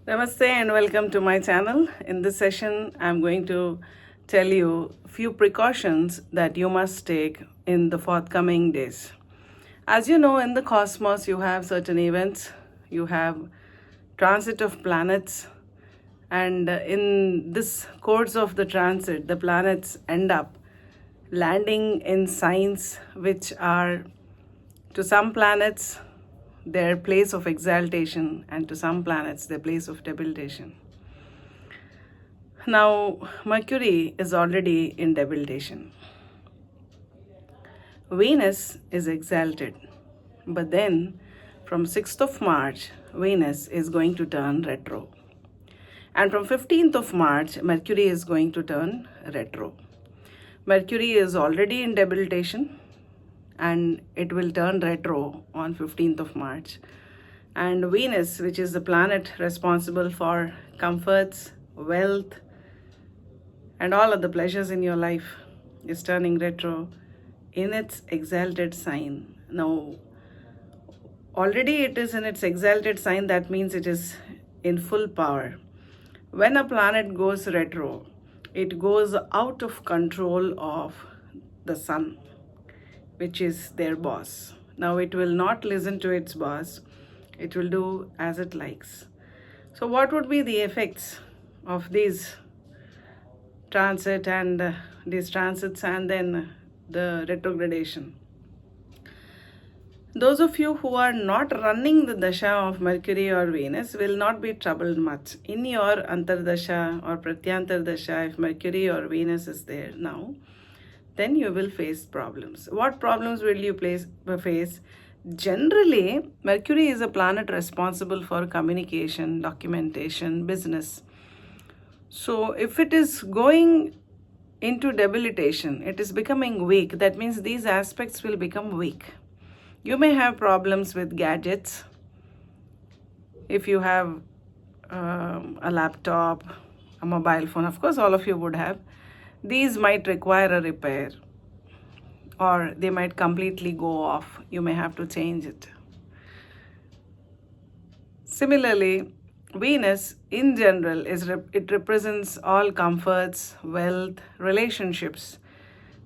Namaste and welcome to my channel. In this session, I'm going to tell you a few precautions that you must take in the forthcoming days. As you know, in the cosmos, you have certain events, you have transit of planets, and in this course of the transit, the planets end up landing in signs which are, to some planets, their place of exaltation, and to some planets, their place of debilitation. Now, Mercury is already in debilitation. Venus is exalted. But then, from 6th of March, Venus is going to turn retro. And from 15th of March, Mercury is going to turn retro. Mercury is already in debilitation and it will turn retro on 15th of March. And Venus, which is the planet responsible for comforts, wealth, and all of the pleasures in your life, is turning retro in its exalted sign. Now, already it is in its exalted sign, that means it is in full power. When a planet goes retro, it goes out of control of the sun, which is their boss. Now it will not listen to its boss, it will do as it likes. So, what would be the effects of these these transits and then the retrogradation? Those of you who are not running the dasha of Mercury or Venus will not be troubled much. In your Antardasha or Pratyantar Dasha, if Mercury or Venus is there now, then you will face problems. What problems will you face? Generally, Mercury is a planet responsible for communication, documentation, business. So, if it is going into debilitation, it is becoming weak. That means these aspects will become weak. You may have problems with gadgets. If you have a laptop, a mobile phone, of course, all of you would have. These might require a repair or they might completely go off. You may have to change it. Similarly, Venus in general it represents all comforts, wealth, relationships.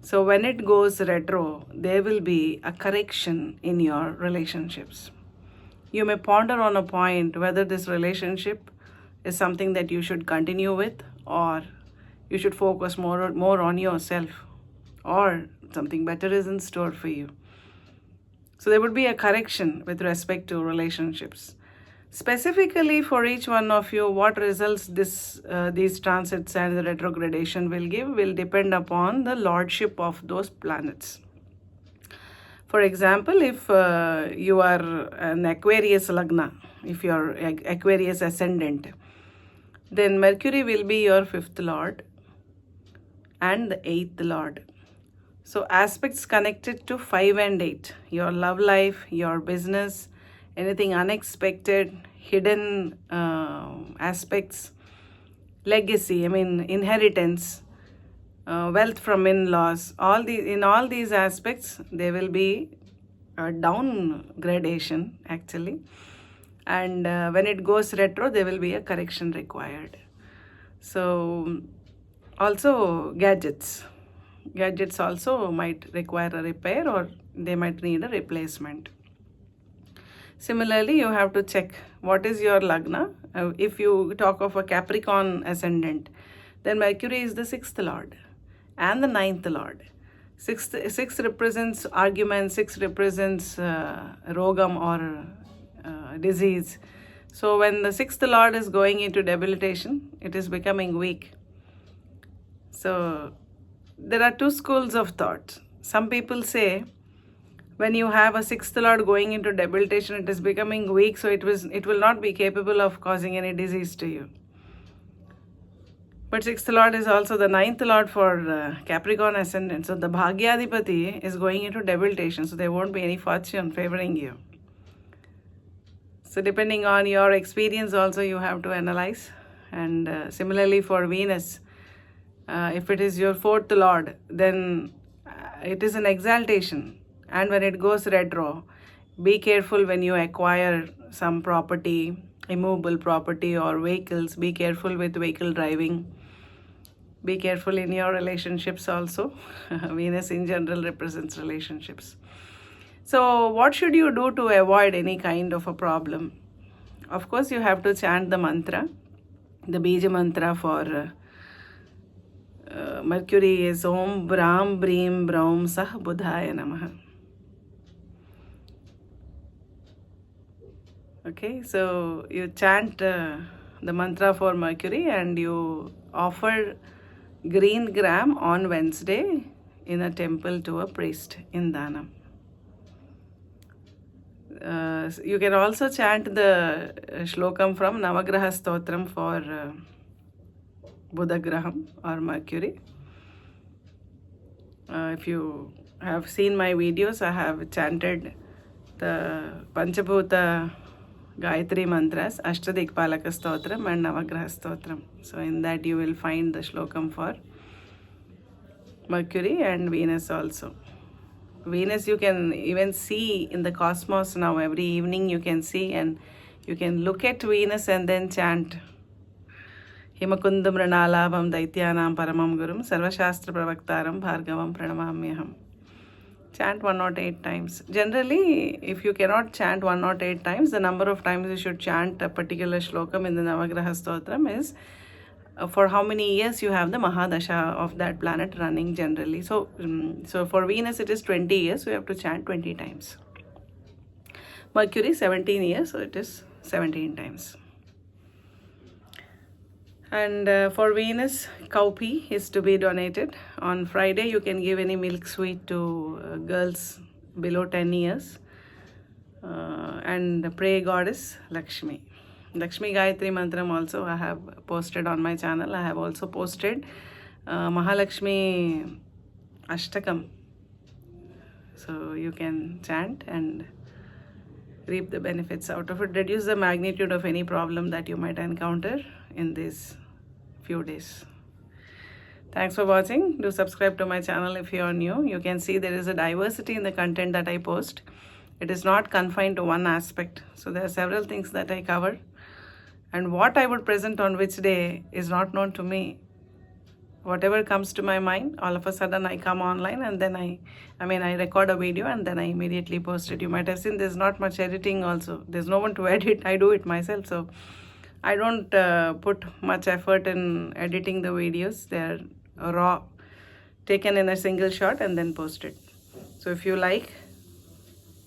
So when it goes retro, there will be a correction in your relationships. You may ponder on a point whether this relationship is something that you should continue with, or you should focus more on yourself, or something better is in store for you. So there would be a correction with respect to relationships. Specifically for each one of you, what results these transits and the retrogradation will give will depend upon the lordship of those planets. For example, if you are an Aquarius Lagna, if you are Aquarius ascendant, then Mercury will be your 5th lord and the 8th lord. So aspects connected to 5 and 8, your love life, your business, anything unexpected, hidden aspects, legacy, inheritance, wealth from in-laws, in all these aspects, there will be a downgradation actually. And when it goes retro, there will be a correction required. So also gadgets also might require a repair or they might need a replacement. Similarly, you have to check what is your Lagna. If you talk of a Capricorn ascendant, then Mercury is the 6th lord and the 9th lord. 6 represents argument, 6 represents rogam or disease. So when the 6th lord is going into debilitation, it is becoming weak. So there are two schools of thought. Some people say when you have a 6th lord going into debilitation, it is becoming weak, so it will not be capable of causing any disease to you. But 6th lord is also the 9th lord for Capricorn ascendant. So the Bhagyadipati is going into debilitation, so there won't be any fortune favoring you. So depending on your experience also you have to analyze. And similarly for Venus, if it is your 4th lord, then it is an exaltation. And when it goes retro, be careful when you acquire some property immovable property or vehicles. Be careful with vehicle driving. Be careful in your relationships also. Venus in general represents relationships. So what should you do to avoid any kind of a problem? Of course, you have to chant the mantra. The Bija mantra for Mercury is Om Brahm Brim Braum Sah Budhaya Namaha. Okay, so you chant the mantra for Mercury and you offer green gram on Wednesday in a temple to a priest in Dhanam. You can also chant the shlokam from Navagraha Stotram for Buddha Graham or Mercury. If you have seen my videos, I have chanted the Panchabhuta Gayatri mantras, Ashtadikpalaka Stotram and Navagraha Stotram. So in that you will find the shlokam for Mercury and Venus also. Venus you can even see in the cosmos now. Every evening you can see and you can look at Venus and then chant Himakundam Ranalabham Daityanam Paramam Gurum Sarvashastra Pravaktaram Bhargavam Pranamamyaham. Chant 108 times. Generally, if you cannot chant 108 times, the number of times you should chant a particular shlokam in the Navagraha Stotram is for how many years you have the Mahadasha of that planet running generally. So for Venus it is 20 years, so you have to chant 20 times. Mercury 17 years, so it is 17 times. And for Venus, cowpea is to be donated. On Friday, you can give any milk sweet to girls below 10 years. And pray goddess Lakshmi. Lakshmi Gayatri Mantram also I have posted on my channel. I have also posted Mahalakshmi Ashtakam. So you can chant and reap the benefits out of it. Reduce the magnitude of any problem that you might encounter in these few days. Thanks for watching. Do subscribe to my channel if you are new. You can see there is a diversity in the content that I post. It is not confined to one aspect. So there are several things that I cover. And what I would present on which day is not known to me. Whatever comes to my mind, all of a sudden I come online and then I record a video and then I immediately post it. You might have seen there's not much editing also. There's no one to edit. I do it myself. So I don't put much effort in editing the videos. They're raw, taken in a single shot and then posted. So if you like,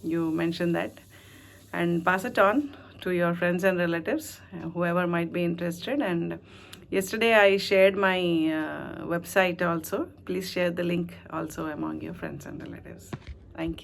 you mention that and pass it on to your friends and relatives, whoever might be interested. And yesterday I shared my website also. Please share the link also among your friends and relatives. Thank you.